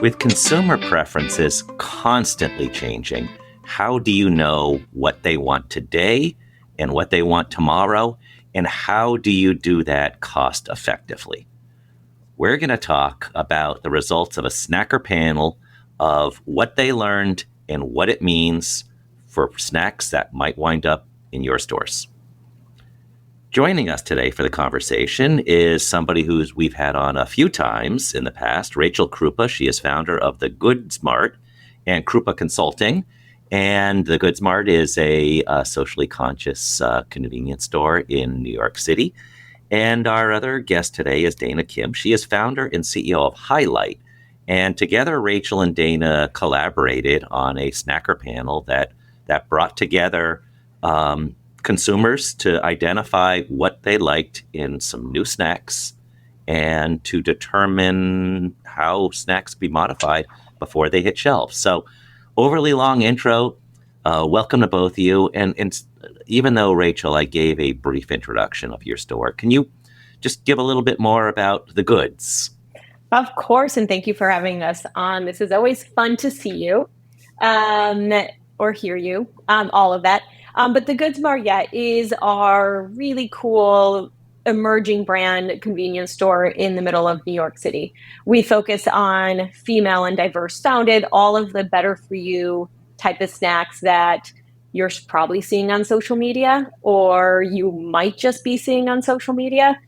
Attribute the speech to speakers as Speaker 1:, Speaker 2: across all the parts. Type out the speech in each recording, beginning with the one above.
Speaker 1: With consumer preferences constantly changing, how do you know what they want today and what they want tomorrow? And how do you do that cost effectively? We're going to talk about the results of a snacker panel of what they learned and what it means for snacks that might wind up in your stores. Joining us today for the conversation is somebody we've had on a few times in the past, Rachel Krupa. She is founder of the Goods Mart and Krupa Consulting. And the Goods Mart is a socially conscious convenience store in New York City. And our other guest today is Dana Kim. She is founder and CEO of Highlight. And together, Rachel and Dana collaborated on a snacker panel that brought together consumers to identify what they liked in some new snacks and to determine how snacks be modified before they hit shelves. So, overly long intro. Welcome to both of you. And even though, Rachel, I gave a brief introduction of your store, can you just give a little bit more about the Goods?
Speaker 2: Of course, and thank you for having us on. This is always fun to see you or hear you, all of that. But the Goods Mart, is our really cool emerging brand convenience store in the middle of New York City. We focus on female and diverse founded, all of the better for you type of snacks that you're probably seeing on social media or you might just be seeing on social media.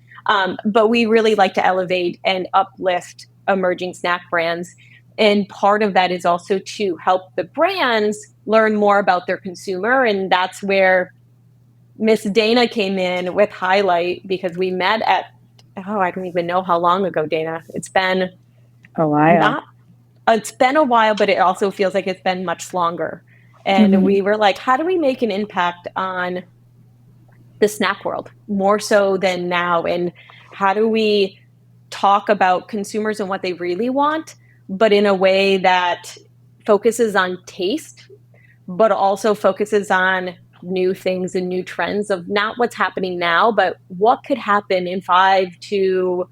Speaker 2: But we really like to elevate and uplift emerging snack brands. And part of that is also to help the brands learn more about their consumer. And that's where Miss Dana came in with Highlight, because we met at, I don't even know how long ago, Dana. It's been
Speaker 3: a while.
Speaker 2: It's been a while, but it also feels like it's been much longer. And we were like, how do we make an impact on the snack world more so than now? And how do we talk about consumers and what they really want, but in a way that focuses on taste, but also focuses on new things and new trends of not what's happening now, but what could happen in 5 to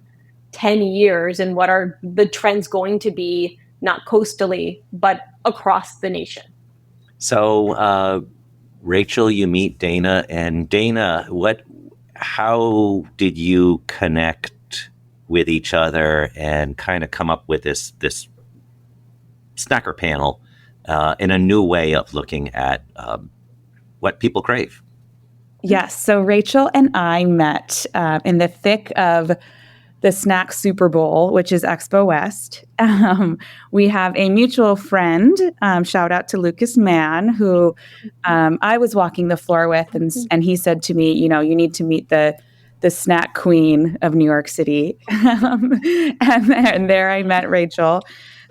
Speaker 2: 10 years and what are the trends going to be, not coastally, but across the nation.
Speaker 1: So, Rachel, you meet Dana, and Dana, how did you connect with each other and kind of come up with this snacker panel in a new way of looking at what people crave?
Speaker 3: Yes. So Rachel and I met in the thick of the Snack Super Bowl, which is Expo West. We have a mutual friend, shout out to Lucas Mann, who I was walking the floor with, and he said to me, you need to meet the snack queen of New York City. and there I met Rachel.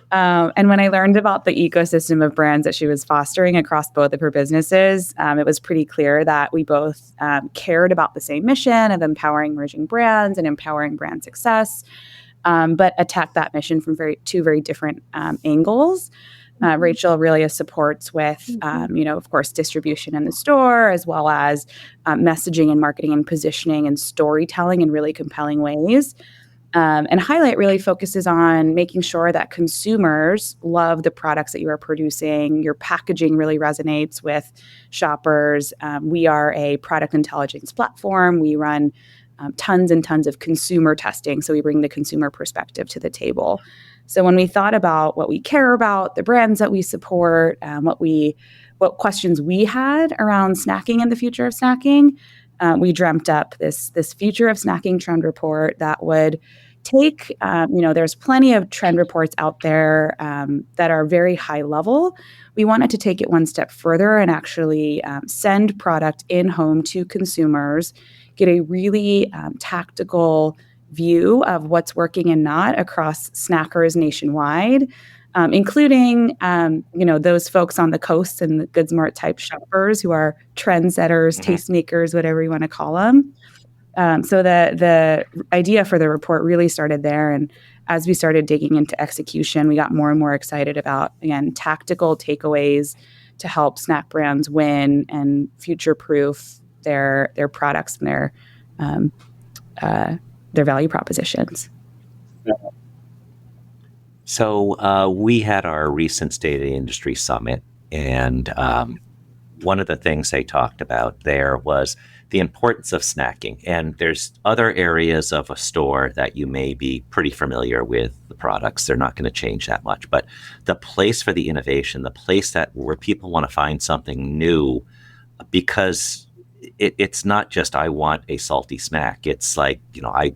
Speaker 3: And when I learned about the ecosystem of brands that she was fostering across both of her businesses, it was pretty clear that we both cared about the same mission of empowering emerging brands and empowering brand success, but attacked that mission from two very different angles. Rachel really supports with, of course, distribution in the store, as well as messaging and marketing and positioning and storytelling in really compelling ways. And Highlight really focuses on making sure that consumers love the products that you are producing. Your packaging really resonates with shoppers. We are a product intelligence platform. We run tons and tons of consumer testing. So we bring the consumer perspective to the table. So when we thought about what we care about, the brands that we support, what questions we had around snacking and the future of snacking, we dreamt up this future of snacking trend report that would take, there's plenty of trend reports out there that are very high level. We wanted to take it one step further and actually send product in home to consumers, get a really tactical view of what's working and not across snackers nationwide, including, those folks on the coast and the Goods Mart type shoppers who are trendsetters, tastemakers, whatever you want to call them. So the idea for the report really started there. And as we started digging into execution, we got more and more excited about, again, tactical takeaways to help snack brands win and future-proof their products and their value propositions.
Speaker 1: So we had our recent State of the Industry Summit, and one of the things they talked about there was the importance of snacking. And there's other areas of a store that you may be pretty familiar with the products. They're not going to change that much. But the place for the innovation, the place that where people want to find something new, because it's not just I want a salty snack. It's like, I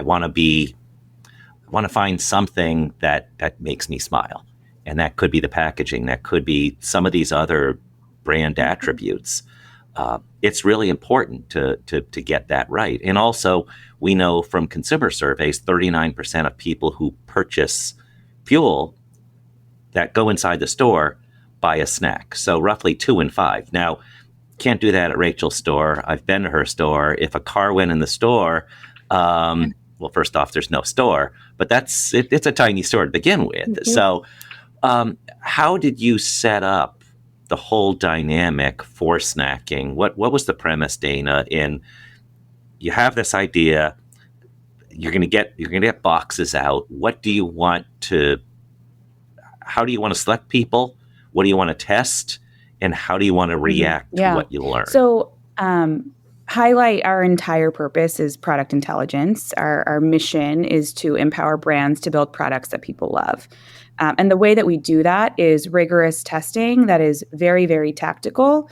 Speaker 1: want to find something that makes me smile. And that could be the packaging. That could be some of these other brand attributes. It's really important to get that right. And also, we know from consumer surveys, 39% of people who purchase fuel that go inside the store buy a snack. So roughly 2 in 5. Now, can't do that at Rachel's store. I've been to her store. If a car went in the store, well, first off, there's no store, but it's a tiny store to begin with. Mm-hmm. So how did you set up the whole dynamic for snacking? What was the premise, Dana? In you have this idea, you're going to get boxes out. What do you want to? How do you want to select people? What do you want to test? And how do you want to react to what you learn?
Speaker 3: So, highlight our entire purpose is product intelligence. Our mission is to empower brands to build products that people love. And the way that we do that is rigorous testing that is very, very tactical,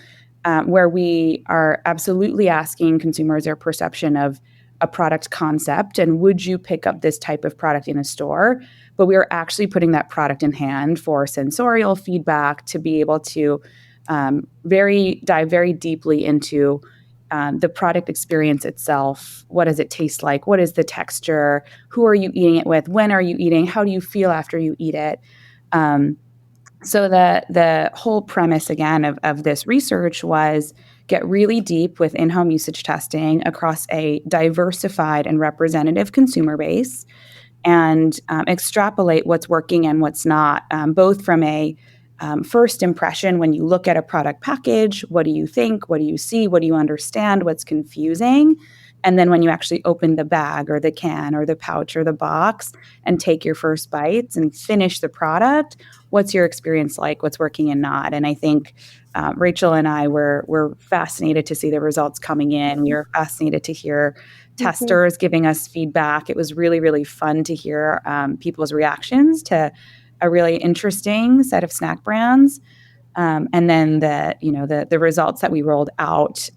Speaker 3: where we are absolutely asking consumers their perception of a product concept and would you pick up this type of product in a store? But we are actually putting that product in hand for sensorial feedback to be able to dive very deeply into the product experience itself. What does it taste like? What is the texture? Who are you eating it with? When are you eating? How do you feel after you eat it? So the whole premise, again, of this research was get really deep with in-home usage testing across a diversified and representative consumer base and extrapolate what's working and what's not, both from a first impression when you look at a product package, what do you think? What do you see? What do you understand? What's confusing? And then when you actually open the bag or the can or the pouch or the box and take your first bites and finish the product, what's your experience like? What's working and not? And I think Rachel and I were fascinated to see the results coming in. We were fascinated to hear testers giving us feedback. It was really, really fun to hear people's reactions to a really interesting set of snack brands. And then the results that we rolled out,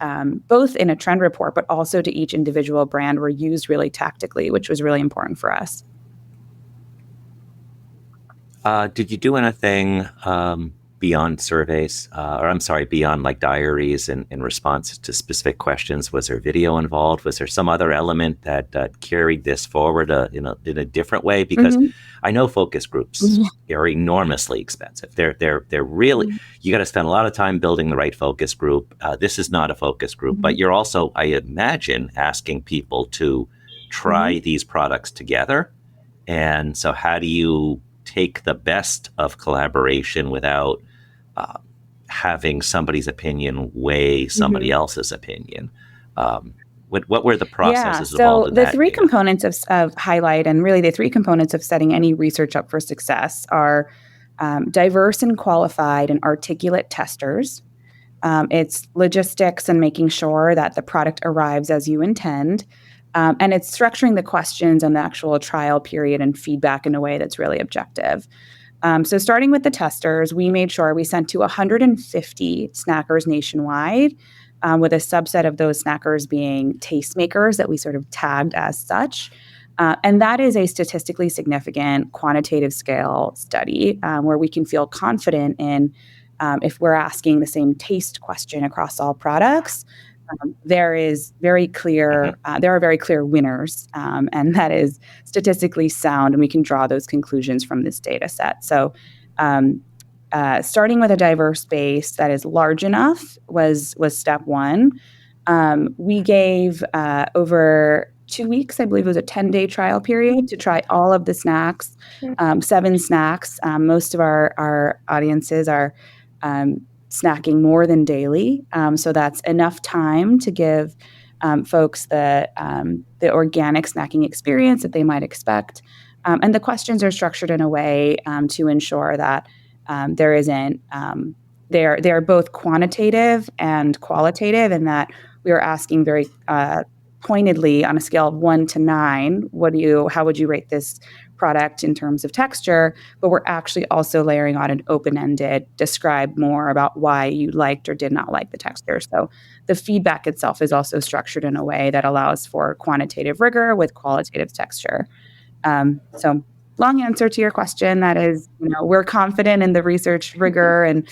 Speaker 3: both in a trend report, but also to each individual brand were used really tactically, which was really important for us.
Speaker 1: Did you do anything beyond surveys, beyond like diaries and in response to specific questions? Was there video involved? Was there some other element that carried this forward in a different way? Because I know focus groups are enormously expensive. They're really, you got to spend a lot of time building the right focus group. This is not a focus group, but you're also, I imagine, asking people to try these products together. And so how do you take the best of collaboration without having somebody's opinion weigh somebody else's opinion? What were the processes involved in that?
Speaker 3: So the three components of highlight, and really the three components of setting any research up for success are diverse and qualified and articulate testers. It's logistics and making sure that the product arrives as you intend. And it's structuring the questions and the actual trial period and feedback in a way that's really objective. So starting with the testers, we made sure we sent to 150 snackers nationwide, with a subset of those snackers being tastemakers that we sort of tagged as such. And that is a statistically significant quantitative scale study where we can feel confident in if we're asking the same taste question across all products. There are very clear winners, and that is statistically sound, and we can draw those conclusions from this data set. So starting with a diverse base that is large enough was step one. We gave over 2 weeks, I believe it was a 10-day trial period to try all of the snacks, 7 snacks. Most of our audiences are snacking more than daily. So that's enough time to give folks the organic snacking experience that they might expect. And the questions are structured in a way to ensure that there isn't, they're both quantitative and qualitative, in that we are asking very pointedly on a scale of 1 to 9, how would you rate this product in terms of texture? But we're actually also layering on an open-ended, describe more about why you liked or did not like the texture. So the feedback itself is also structured in a way that allows for quantitative rigor with qualitative texture. So long answer to your question, that is, we're confident in the research rigor, and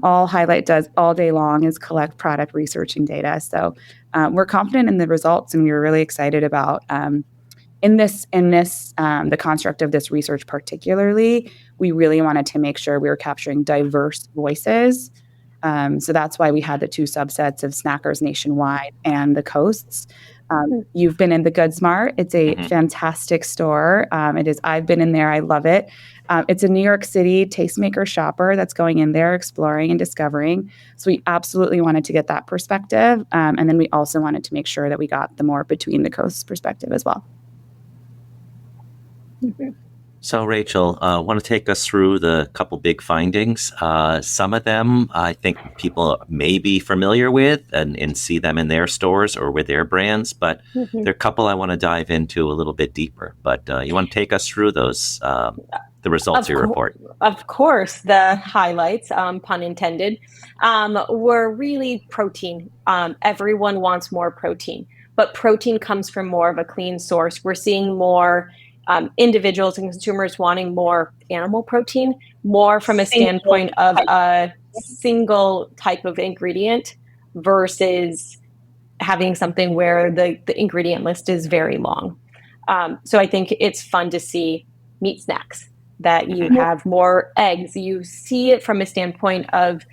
Speaker 3: all Highlight does all day long is collect product researching data. So we're confident in the results, and we were really excited about in the construct of this research particularly, we really wanted to make sure we were capturing diverse voices. So that's why we had the 2 subsets of snackers nationwide and the coasts. You've been in the Goods Mart. It's a fantastic store. I've been in there. I love it. It's a New York City tastemaker shopper that's going in there, exploring and discovering. So we absolutely wanted to get that perspective. And then we also wanted to make sure that we got the more between the coasts perspective as well.
Speaker 1: So, Rachel, want to take us through the couple big findings? Some of them I think people may be familiar with and see them in their stores or with their brands, but there are a couple I want to dive into a little bit deeper. But you want to take us through those, the results of your report?
Speaker 2: Of course, the highlights, pun intended, were really protein. Everyone wants more protein, but protein comes from more of a clean source. We're seeing more individuals and consumers wanting more animal protein, more from a standpoint of a single type of ingredient versus having something where the ingredient list is very long. So I think it's fun to see meat snacks, that you have more eggs. You see it from a standpoint of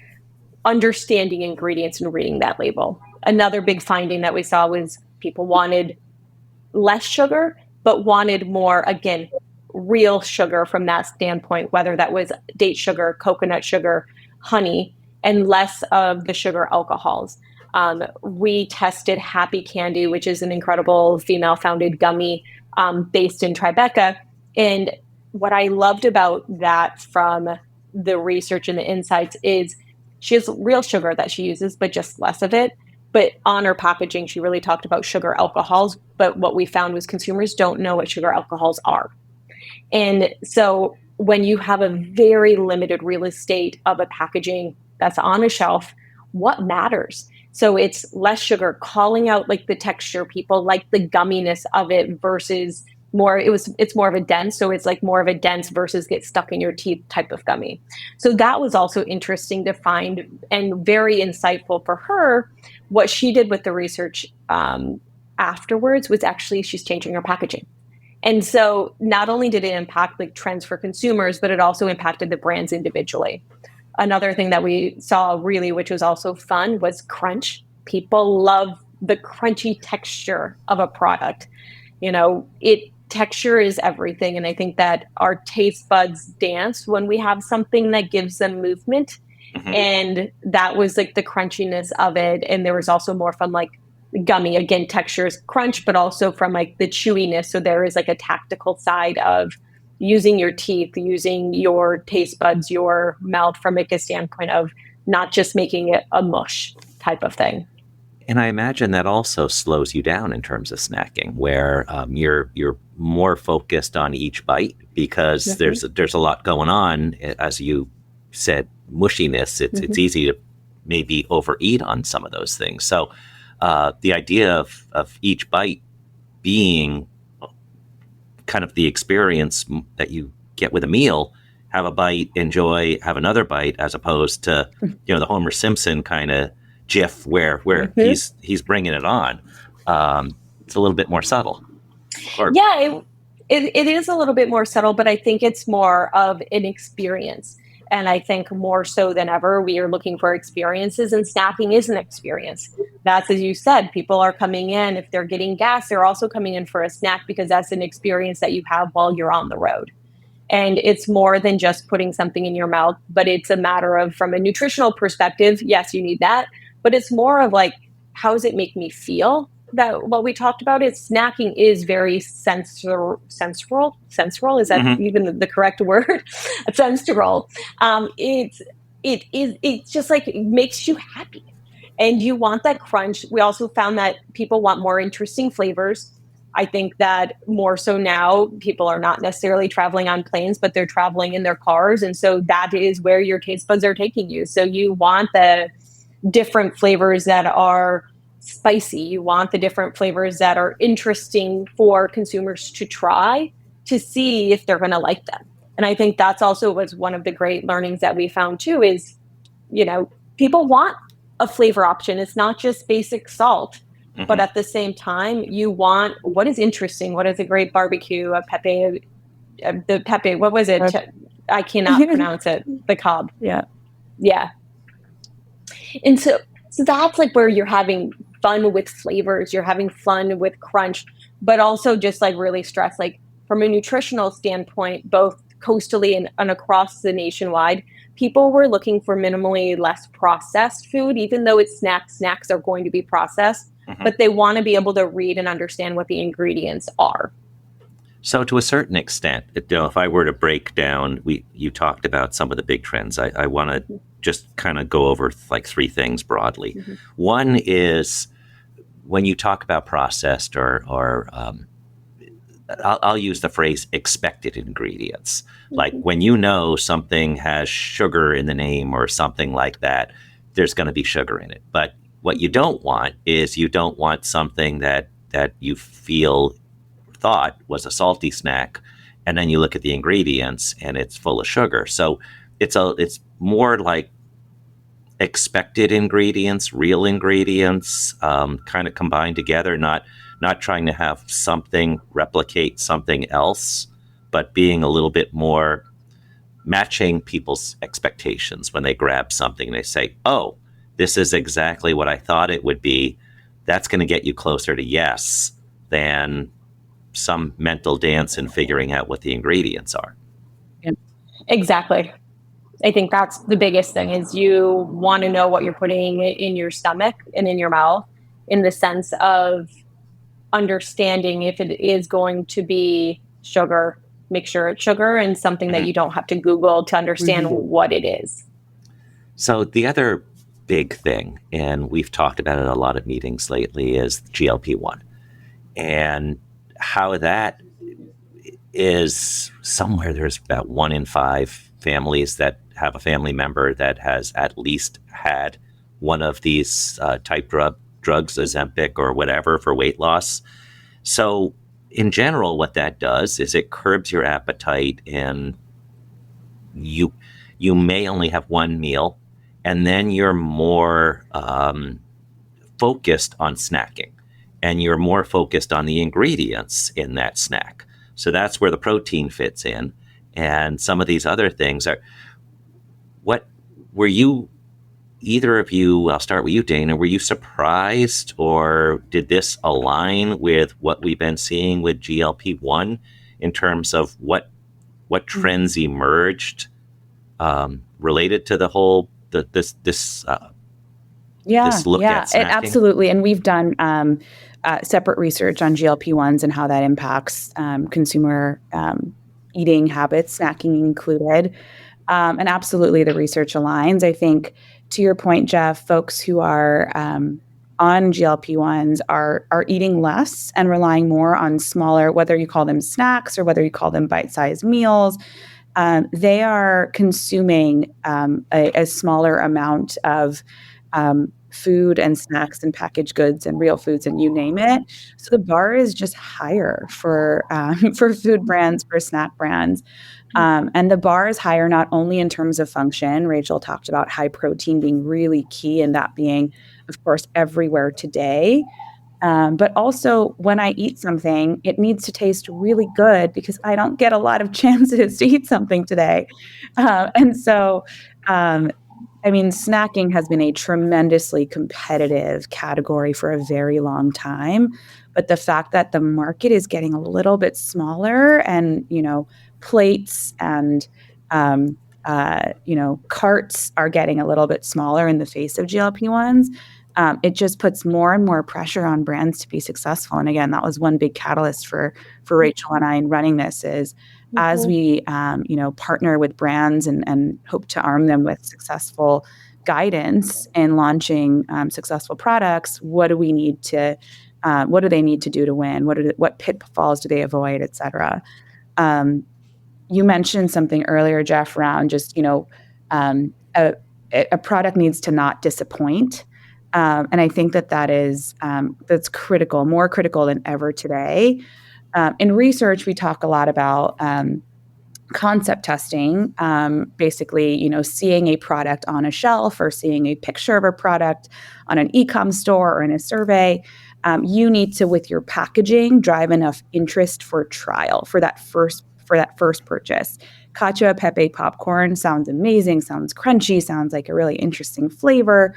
Speaker 2: understanding ingredients and reading that label. Another big finding that we saw was people wanted less sugar, but wanted more, again, real sugar from that standpoint, whether that was date sugar, coconut sugar, honey, and less of the sugar alcohols. We tested Happy Candy, which is an incredible female-founded gummy based in Tribeca. And what I loved about that from the research and the insights is she has real sugar that she uses, but just less of it. But on her packaging, she really talked about sugar alcohols. But what we found was consumers don't know what sugar alcohols are. And so when you have a very limited real estate of a packaging that's on a shelf, what matters? So it's less sugar, calling out like the texture. People like the gumminess of it versus it's more of a dense. So it's like more of a dense versus get stuck in your teeth type of gummy. So that was also interesting to find and very insightful for her. What she did with the research afterwards was actually she's changing her packaging. And so not only did it impact like trends for consumers, but it also impacted the brands individually. Another thing that we saw really, which was also fun, was crunch. People love the crunchy texture of a product. Texture is everything. And I think that our taste buds dance when we have something that gives them movement. And that was like the crunchiness of it. And there was also more from like gummy, again, textures, crunch, but also from like the chewiness. So there is like a tactical side of using your teeth, using your taste buds, your mouth from like a standpoint of not just making it a mush type of thing.
Speaker 1: And I imagine that also slows you down in terms of snacking, where you're more focused on each bite because there's a lot going on. As you said, mushiness. It's easy to maybe overeat on some of those things. So the idea of each bite being kind of the experience that you get with a meal. Have a bite, enjoy, have another bite, as opposed to the Homer Simpson kind of GIF where he's bringing it on. It's a little bit more subtle.
Speaker 2: It is a little bit more subtle, but I think it's more of an experience. And I think more so than ever, we are looking for experiences, and snacking is an experience. That's, as you said, people are coming in. If they're getting gas, they're also coming in for a snack because that's an experience that you have while you're on the road. And it's more than just putting something in your mouth, but it's a matter of, from a nutritional perspective, yes, you need that. But it's more of like, how does it make me feel? that what we talked about is snacking is very sensual. Is that even the correct word? Sensual. It's just like, it makes you happy, and you want that crunch. We also found that people want more interesting flavors. I think that more so now, people are not necessarily traveling on planes, but they're traveling in their cars, and so that is where your taste buds are taking you. So you want the different flavors that are spicy. You want the different flavors that are interesting for consumers to try, to see if they're going to like them. And I think that's also was one of the great learnings that we found too is, people want a flavor option. It's not just basic salt, but at the same time, you want what is interesting. What is a great barbecue, the pepe, what was it? I cannot pronounce it. The cob.
Speaker 3: Yeah.
Speaker 2: Yeah. And so that's like where you're having fun with flavors, you're having fun with crunch, but also just like really stress, like from a nutritional standpoint, both coastally and across the nationwide, people were looking for minimally less processed food, even though it's snacks. Snacks are going to be processed, but they want to be able to read and understand what the ingredients are.
Speaker 1: So to a certain extent, if I were to break down, you talked about some of the big trends. I want to just kind of go over like three things broadly. One is when you talk about processed or I'll use the phrase expected ingredients. Like when something has sugar in the name or something like that, there's going to be sugar in it. But what you don't want is you don't want something that you thought was a salty snack, and then you look at the ingredients and it's full of sugar. So it's more like expected ingredients, real ingredients, kind of combined together, not trying to have something replicate something else, but being a little bit more matching people's expectations. When they grab something and they say, oh, this is exactly what I thought it would be, that's going to get you closer to yes than some mental dance in figuring out what the ingredients are.
Speaker 2: Exactly. I think that's the biggest thing is you want to know what you're putting in your stomach and in your mouth, in the sense of understanding if it is going to be sugar, make sure it's sugar, and something that you don't have to Google to understand what it is.
Speaker 1: So the other big thing, and we've talked about it at a lot of meetings lately, is GLP-1 and how that is somewhere there's about 1 in 5 families that have a family member that has at least had one of these type drugs, Ozempic or whatever, for weight loss. So in general, what that does is it curbs your appetite, and you may only have one meal, and then you're more focused on snacking, and you're more focused on the ingredients in that snack. So that's where the protein fits in. And some of these other things are, what were you, either of you, I'll start with you, Dana, were you surprised, or did this align with what we've been seeing with GLP-1 in terms of what trends emerged related to the whole, this look at snacking?
Speaker 3: Absolutely. And we've done separate research on GLP-1s and how that impacts consumer eating habits, snacking included. And absolutely, the research aligns. I think, to your point, Jeff, folks who are on GLP-1s are eating less and relying more on smaller, whether you call them snacks or whether you call them bite-sized meals. They are consuming a smaller amount of food and snacks and packaged goods and real foods, and you name it. So the bar is just higher for food brands, for snack brands. And the bar is higher not only in terms of function. Rachel talked about high protein being really key, and that being, of course, everywhere today. But also, when I eat something, it needs to taste really good, because I don't get a lot of chances to eat something today. And so, snacking has been a tremendously competitive category for a very long time. But the fact that the market is getting a little bit smaller, and, plates and, carts are getting a little bit smaller in the face of GLP-1s, it just puts more and more pressure on brands to be successful. And again, that was one big catalyst for Rachel and I in running this is as we, partner with brands and hope to arm them with successful guidance and launching successful products, what do we need to, what do they need to do to win? What pitfalls do they avoid, et cetera? You mentioned something earlier, Jeff, around just, a product needs to not disappoint. And I think that's critical, more critical than ever today. In research, we talk a lot about concept testing, basically, seeing a product on a shelf or seeing a picture of a product on an e-com store or in a survey. You need to, with your packaging, drive enough interest for trial for that first purchase. Cacio e pepe popcorn sounds amazing, sounds crunchy, sounds like a really interesting flavor.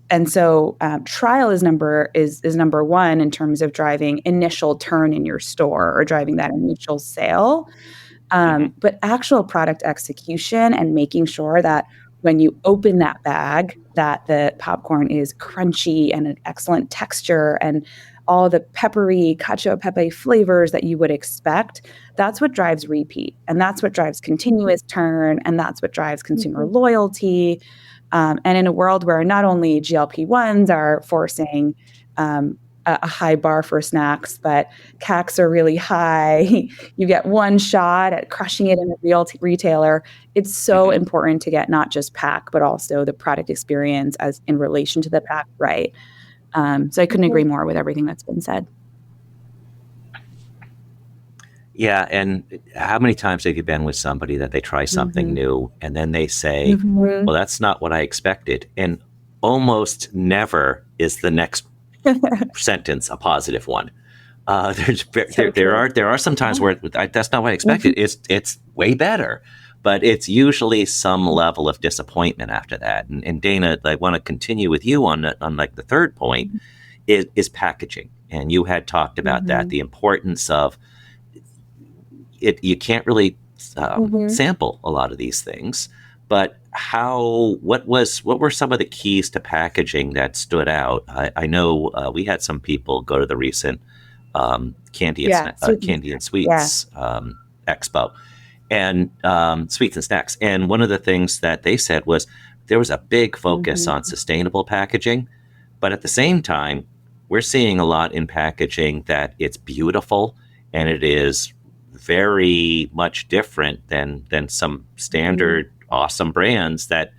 Speaker 3: And so trial is number one in terms of driving initial turn in your store or driving that initial sale. But actual product execution and making sure that when you open that bag, that the popcorn is crunchy and an excellent texture and all the peppery cacio e pepe flavors that you would expect, that's what drives repeat. And that's what drives continuous turn. And that's what drives consumer loyalty. And in a world where not only GLP-1s are forcing a high bar for snacks, but CACs are really high. You get one shot at crushing it in a real retailer. It's so important to get not just pack, but also the product experience as in relation to the pack, right? So I couldn't agree more with everything that's been said.
Speaker 1: Yeah, and how many times have you been with somebody that they try something new and then they say, well, that's not what I expected. And almost never is the next sentence a positive one. There are some times where that's not what I expected. It's way better, but it's usually some level of disappointment after that. And Dana, I want to continue with you on like the third point is packaging. And you had talked about that, the importance of it. You can't really sample a lot of these things, but what were some of the keys to packaging that stood out? I know we had some people go to the recent Candy and Sweets Expo and Sweets and Snacks. And one of the things that they said was there was a big focus on sustainable packaging, but at the same time, we're seeing a lot in packaging that it's beautiful and it is very much different than some standard awesome brands that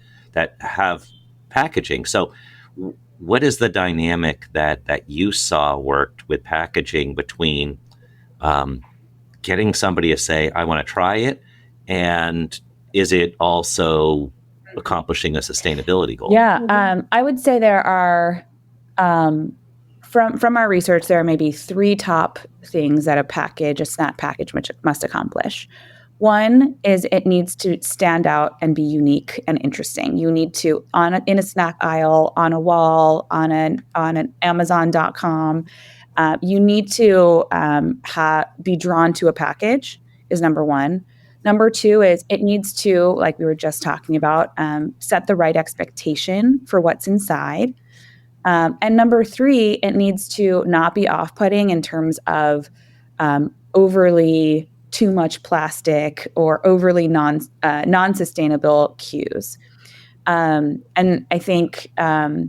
Speaker 1: have packaging. So what is the dynamic that you saw worked with packaging between getting somebody to say, I want to try it, and is it also accomplishing a sustainability goal?
Speaker 3: Yeah, I would say there are, from our research, there are maybe three top things that a snack package must accomplish. One is it needs to stand out and be unique and interesting. You need to, in a snack aisle, on a wall, on an Amazon.com, you need to be drawn to a package is number one. Number two is it needs to, like we were just talking about, set the right expectation for what's inside. And number three, it needs to not be off-putting in terms of overly too much plastic or overly non-sustainable cues. And I think the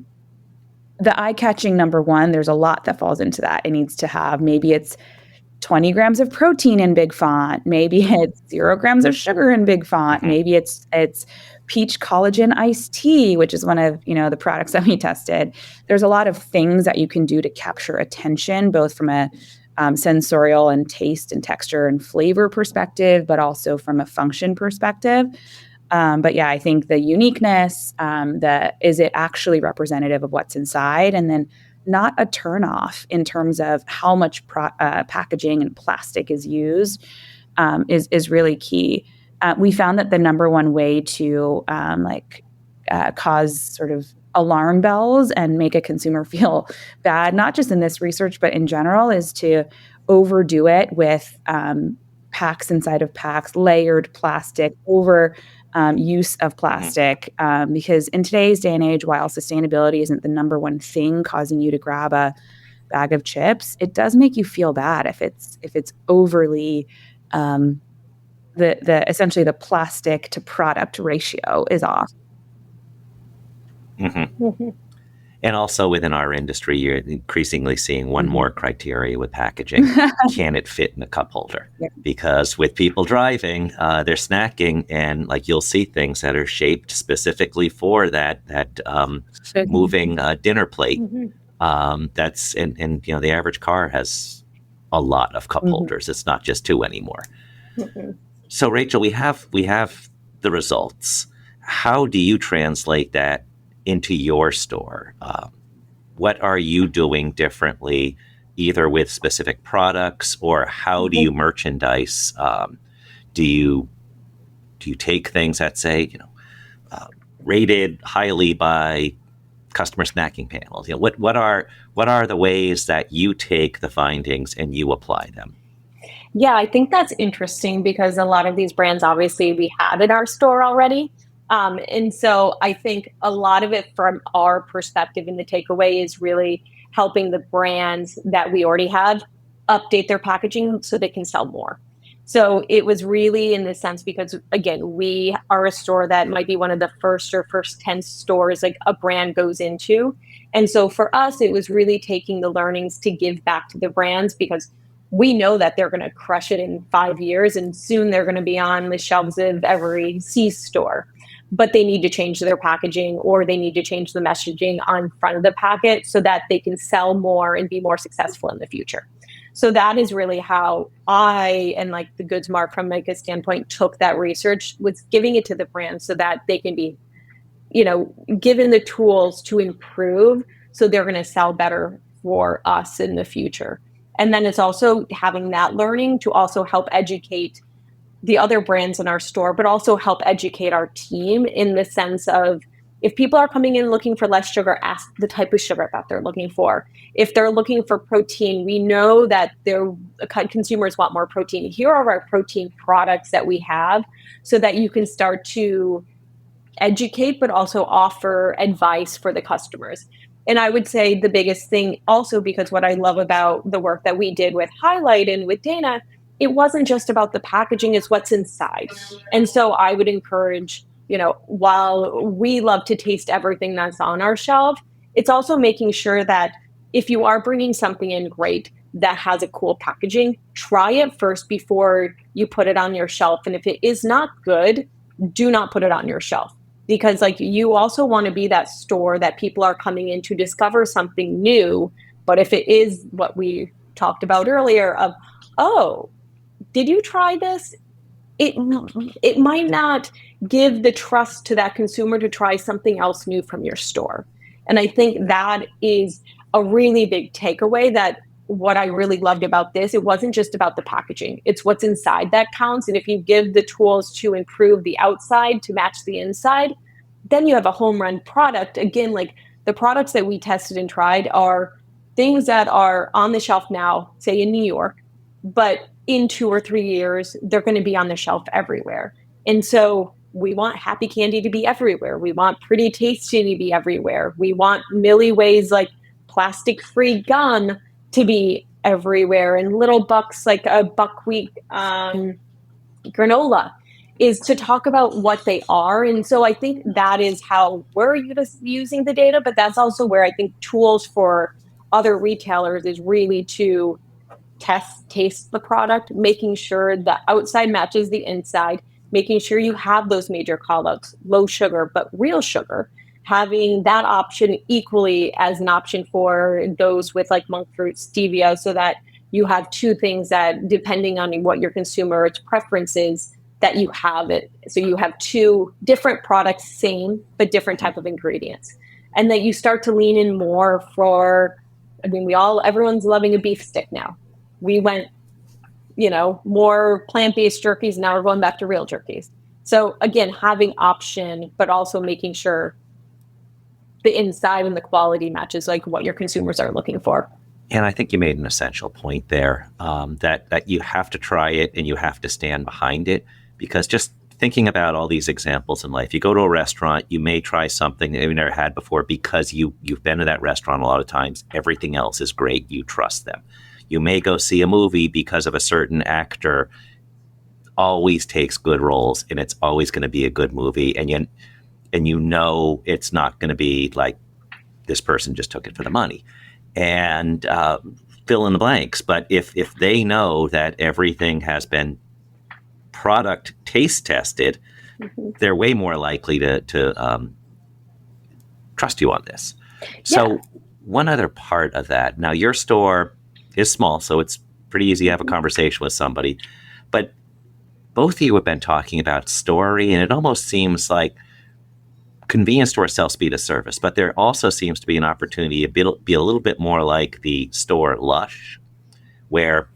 Speaker 3: eye-catching number one, there's a lot that falls into that. It needs to have, maybe it's 20 grams of protein in big font. Maybe it's 0 grams of sugar in big font. Maybe it's peach collagen iced tea, which is one of the products that we tested. There's a lot of things that you can do to capture attention, both from a sensorial and taste and texture and flavor perspective, but also from a function perspective. But yeah, I think the uniqueness, is it actually representative of what's inside? And then not a turnoff in terms of how much packaging and plastic is used is really key. We found that the number one way to cause sort of alarm bells and make a consumer feel bad, not just in this research, but in general, is to overdo it with packs inside of packs, layered plastic, over use of plastic, because in today's day and age, while sustainability isn't the number one thing causing you to grab a bag of chips, it does make you feel bad if it's overly the essentially the plastic to product ratio is off.
Speaker 1: Mm-hmm. Mm-hmm. And also within our industry, you're increasingly seeing one more criteria with packaging. Can it fit in a cup holder? Yeah. Because with people driving, they're snacking, and like you'll see things that are shaped specifically for that moving dinner plate. That's and the average car has a lot of cup holders. It's not just 2 anymore. So Rachel, we have the results. How do you translate that into your store? What are you doing differently, either with specific products, or how do you merchandise? Do you take things that say, rated highly by customer snacking panels? What are the ways that you take the findings and you apply them?
Speaker 2: Yeah, I think that's interesting because a lot of these brands, obviously, we have in our store already. And so I think a lot of it from our perspective in the takeaway is really helping the brands that we already have update their packaging so they can sell more. So it was really in the sense because, again, we are a store that might be one of the first 10 stores like a brand goes into. And so for us, it was really taking the learnings to give back to the brands because we know that they're going to crush it in 5 years and soon they're going to be on the shelves of every SAAS store. But they need to change their packaging or they need to change the messaging on front of the packet so that they can sell more and be more successful in the future. So that is really how I and like the Goods Mart from like a standpoint took that research, was giving it to the brand so that they can be, given the tools to improve so they're going to sell better for us in the future. And then it's also having that learning to also help educate the other brands in our store, but also help educate our team in the sense of if people are coming in looking for less sugar, ask the type of sugar that they're looking for. If they're looking for protein, we know that consumers want more protein. Here are our protein products that we have so that you can start to educate, but also offer advice for the customers. And I would say the biggest thing also, because what I love about the work that we did with Highlight and with Dana, it wasn't just about the packaging, it's what's inside. And so I would encourage, while we love to taste everything that's on our shelf, it's also making sure that if you are bringing something in great that has a cool packaging, try it first before you put it on your shelf. And if it is not good, do not put it on your shelf. Because you also want to be that store that people are coming in to discover something new. But if it is what we talked about earlier of, oh, did you try this? It might not give the trust to that consumer to try something else new from your store. And I think that is a really big takeaway, that what I really loved about this, it wasn't just about the packaging. It's what's inside that counts. And if you give the tools to improve the outside to match the inside, then you have a home run product. Again, like the products that we tested and tried are things that are on the shelf now, say in New York, but in 2 or 3 years, they're going to be on the shelf everywhere. And so we want happy candy to be everywhere. We want pretty tasty to be everywhere. We want Millie Way's like plastic-free gum to be everywhere. And Little Bucks, like a buckwheat granola, is to talk about what they are. And so I think that is how we're using the data, but that's also where I think tools for other retailers is really to taste the product, making sure the outside matches the inside, making sure you have those major call-outs, low sugar, but real sugar, having that option equally as an option for those with like monk fruit, stevia, so that you have two things that, depending on what your consumer's preference is, that you have it. So you have two different products, same, but different type of ingredients. And that you start to lean in more for, everyone's loving a beef stick now. We went, more plant-based jerkies. Now we're going back to real jerkies. So again, having option, but also making sure the inside and the quality matches like what your consumers are looking for.
Speaker 1: And I think you made an essential point there, that you have to try it and you have to stand behind it, because just thinking about all these examples in life. You go to a restaurant, you may try something that you've never had before because you've been to that restaurant a lot of times. Everything else is great. You trust them. You may go see a movie because of a certain actor always takes good roles, and it's always going to be a good movie. And you know it's not going to be like this person just took it for the money. And fill in the blanks. But if they know that everything has been product taste tested, they're way more likely to trust you on this. So one other part of that, now your store is small, so it's pretty easy to have a conversation with somebody, but both of you have been talking about story, and it almost seems like convenience store sells speed of service, but there also seems to be an opportunity to be a little bit more like the store Lush, where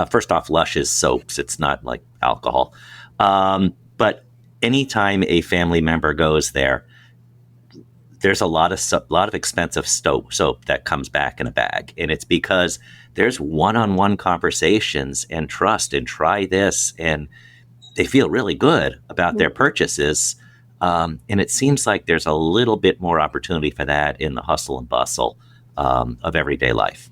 Speaker 1: first off, Lush is soaps. It's not like alcohol. But anytime a family member goes there, there's a lot of expensive soap that comes back in a bag. And it's because there's one-on-one conversations and trust and try this. And they feel really good about their purchases. And it seems like there's a little bit more opportunity for that in the hustle and bustle of everyday life.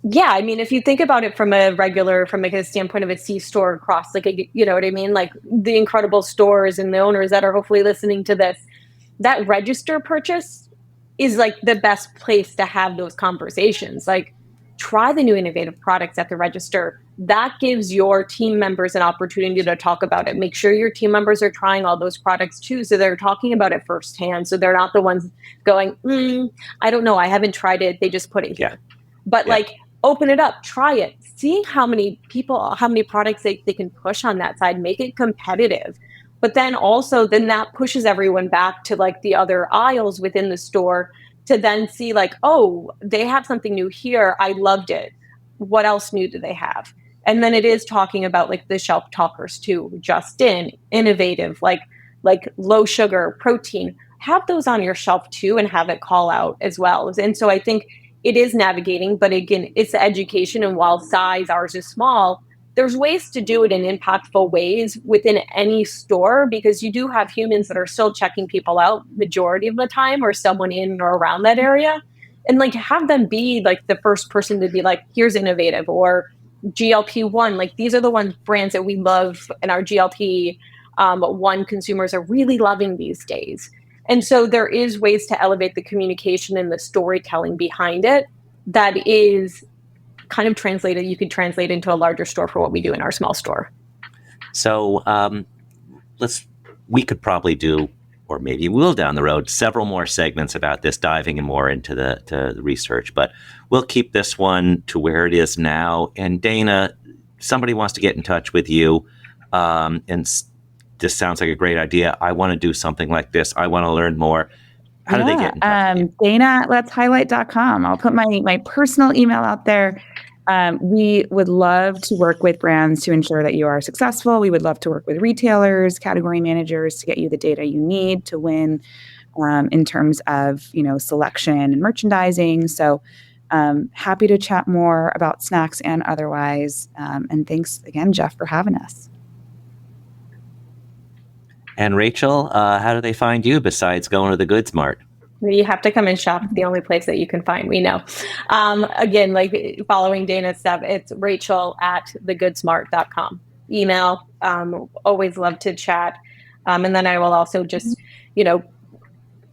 Speaker 2: Yeah, I mean, if you think about it from a standpoint of a C-store across, you know what I mean? Like the incredible stores and the owners that are hopefully listening to this, that register purchase is like the best place to have those conversations. Like, try the new innovative products at the register. That gives your team members an opportunity to talk about it. Make sure your team members are trying all those products too, so they're talking about it firsthand. So they're not the ones going, I don't know, I haven't tried it. They just put it here. But open it up, try it, seeing how many products they can push on that side, make it competitive. But then that pushes everyone back to like the other aisles within the store to then see like, oh, they have something new here. I loved it. What else new do they have? And then it is talking about like the shelf talkers too, just in, innovative, like low sugar, protein. Have those on your shelf too and have it call out as well. And so I think it is navigating, but again, it's the education. And while ours is small, there's ways to do it in impactful ways within any store, because you do have humans that are still checking people out majority of the time, or someone in or around that area. And like have them be like the first person to be like, here's innovative, or GLP-1. Like these are the brands that we love, and our GLP-1 consumers are really loving these days. And so there is ways to elevate the communication and the storytelling behind it that is kind of you could translate into a larger store for what we do in our small store. So
Speaker 1: we could probably do, or maybe we'll down the road, several more segments about this, diving more into the research, but we'll keep this one to where it is now. And Dana, somebody wants to get in touch with you, and this sounds like a great idea. I want to do something like this. I want to learn more. How do they get in touch with you?
Speaker 3: Dana@letshighlight.com. I'll put my personal email out there. We would love to work with brands to ensure that you are successful. We would love to work with retailers, category managers to get you the data you need to win in terms of, selection and merchandising. So happy to chat more about snacks and otherwise. And thanks again, Jeff, for having us.
Speaker 1: And Rachel, how do they find you besides going to the Goods Mart?
Speaker 2: You have to come and shop. The only place that you can find, we know. Again, like following Dana's stuff, it's rachel@thegoodsmart.com. Email, always love to chat. And then I will also just,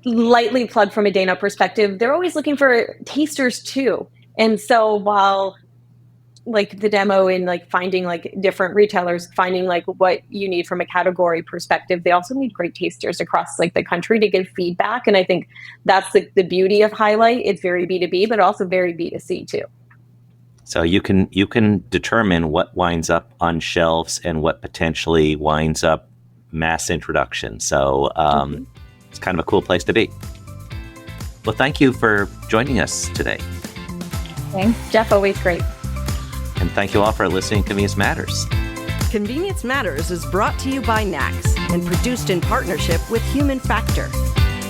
Speaker 2: lightly plug from a Dana perspective, they're always looking for tasters too. And so while like the demo in like finding like different retailers, finding like what you need from a category perspective, they also need great tasters across like the country to give feedback. And I think that's the beauty of Highlight. It's very B2B, but also very B2C too.
Speaker 1: So you can determine what winds up on shelves and what potentially winds up mass introduction. So it's kind of a cool place to be. Well, thank you for joining us today.
Speaker 2: Thanks, Jeff. Always great.
Speaker 1: And thank you all for listening to Convenience Matters.
Speaker 4: Convenience Matters is brought to you by NACS and produced in partnership with Human Factor.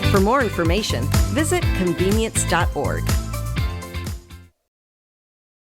Speaker 4: For more information, visit convenience.org.